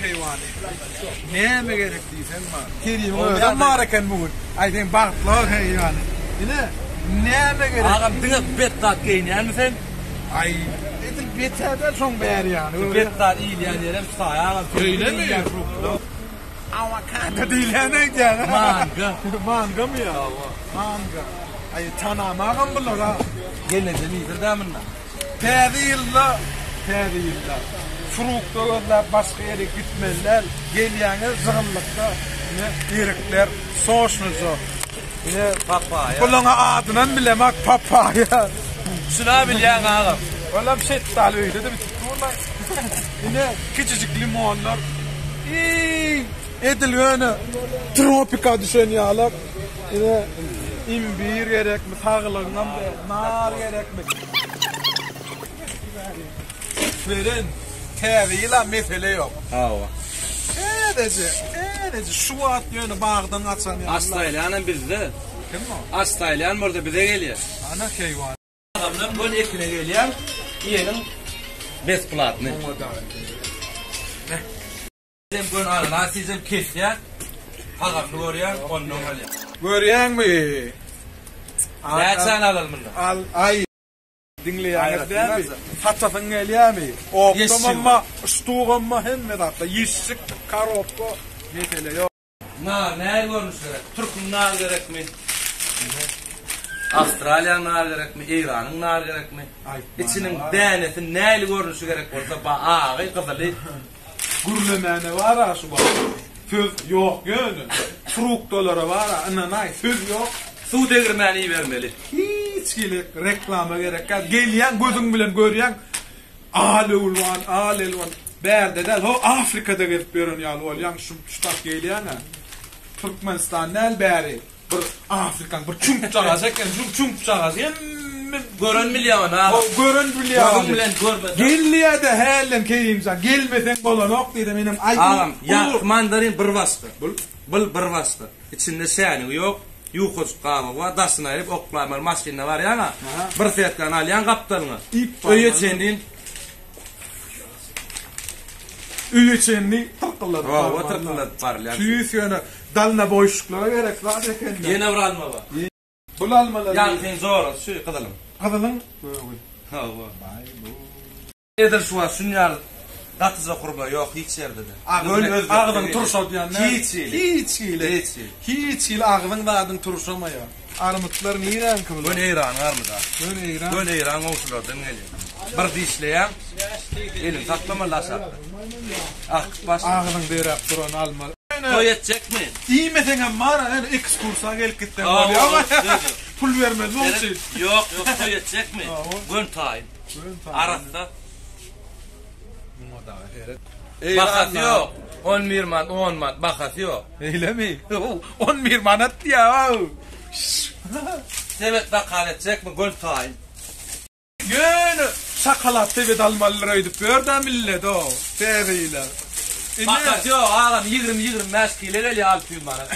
heyvani. Neme gerektiysen ma. Kerim öyle maraken bu. Ayden bağıtlar heyvani. Yine neme gerek? Ağam dıngık bettat giyinyen mi sen? Ay, edil bettada son ber yani. Bettat iyiliyen yerim say ağam. Öyle mi? Avokado değil ne canım? Manga. Manga mı ya? Manga. Ay tanamağım bunlara. Gelmeden iyidir de minna. Teriyilla. Fruktlar başka yere gitmeliler. Geliyeniz zığınlıkta. Erikler, soğuşnuzu. Yine papaya. Bunlara adından bilemek papaya. Şuna bilyen ağam. Valla bir şey tutal öyle de bir tutuyorlar. Yine küçücük limonlar. Edilgönü tropika düşen yağlar. Yine imbir gerek mi, sağlığından nar gerek mi? Verin, teriyle mesele yok. Hava. Edece, şu at yönü bağdan açan yağlar. Astaylayanın bizde. Kim o? Astaylayan burada bize geliyor. Ana heyvan. Adamlar böyle ekine geliyor. Yiyenin besplatını. Sen bunu alın, sizin kesya. Ağamını görüyor, ondan alıyor. Görüyen mi? Ne sen alalım bunu? Al, ay. Dinleyen değil mi? Haçatın geliyor mi? Oktamama, stuğamma hem mi da? Yişsik, karopko, mesele yok. Ne görmüşler? Türk'ün nar gerek mi? Avustralya'nın nar gerek mi? İran'ın nar gerek mi? İçinin denesi neyle görünüşü gerek olsa bağı kızılı. Gürlemene var ha şu bak. Söz yok gönül. Fruktolara var ha. Ananay söz yok. Su değirmeni vermeli. Hiç gerek reklama gerek. Geliyen gözün bilen görüyen. Alelvan. Berde del. O Afrika'da gelip görün yalı ol. Yan şu tak geliyen ha. Türkmenistan nel beri. Bir Afrikan bir çump çağaz. Çump çağaz. Görün milyon ha. Görün milyon. Görün milyon görmez. Gelliye de helen keyimsen. Gelmesen bolanok dedim benim. Ağam ya mandarin bir vasıta. Bul bir vasıta. İçinde seni yok. Yuhuz qava va dasına ayıp oklamar maskine var ya. Bir fiyattan alyan kaptalını. Öye çendin. Öye çendin. Tırkıladı. Va tırkıladı parlar. Tüyüs yönü dalına boşluklara gerek var eken. Yine vuralma va. Bul almalar. Ya sen zor şu qadalım. Qadalım. Ha va. Eder şu sunyar Datıza kurba yok hiç yerde de. Ağzın turşa diyenler. Hiç il ağzın da adın turşamaya. Armutlar neyden kıvılır? Gön İran var mı da? Gön İran olsulardan geliyor. Bir dişleyen elin saklama laşaktı. Ağzın derap duran alma. Toy edecek mi? İyi mesela mara ekskursa gel gitten var ama pul vermez ne olsun? Yok toy edecek mi? Gön tayin. Aratta. Bakat yok. 11 man, 10 man bakat yok. Öyle mi? 11 manat ya. Sebet bakat edecek mi? Gön tayin. Gön şakalat evet almalılar öydü. Börden millet o. Teriyle. Bakat yok ağam 20 meskiyle geliyor 600 manat.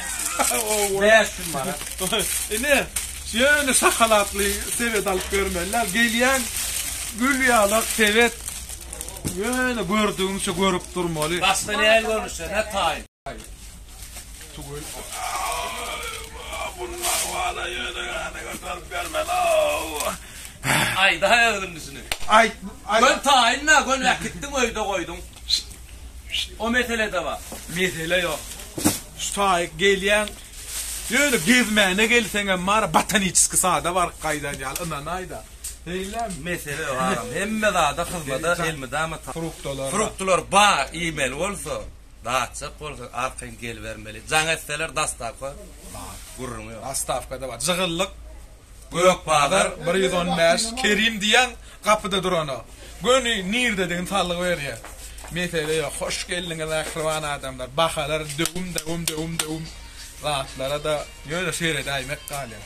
500 manat. Ne? Şöyle şakalatlı sevet alıp görmeler. Geliyen gül yağlak sevet. Böyle gördüğünüzü görüp durmalı. Başta ne el görmüşler, ne tayin. Tugul. Bunlar valla yöne götürüp vermeli. Ay daha yakın düşünün. Ay. Gön tayin ne? Gön vakittin öyle koydun. O mesele de var. Mesele yok. Şu geliyen yöne gezmeyene gelsen mara bataniçki sahada var kaydan yal. Ananayda. Heylem mesele yok ağam. Hemme daha da kızmada elmede ama fruktolar ba e-mail olsa daha çok olsa arkan gel vermeli. Canetseler dastafka gurrun yok. Dastafka var. Zığıllık gök bağır 115 Kerim diyen kapıda durana. Gönü nir dediğin sağlık veriyor. Mesele yok. Hoş geldiniz akrivan adamlar. Bakalar dövüm. Rahatlara da yöyle seyrede aymak kalıyor.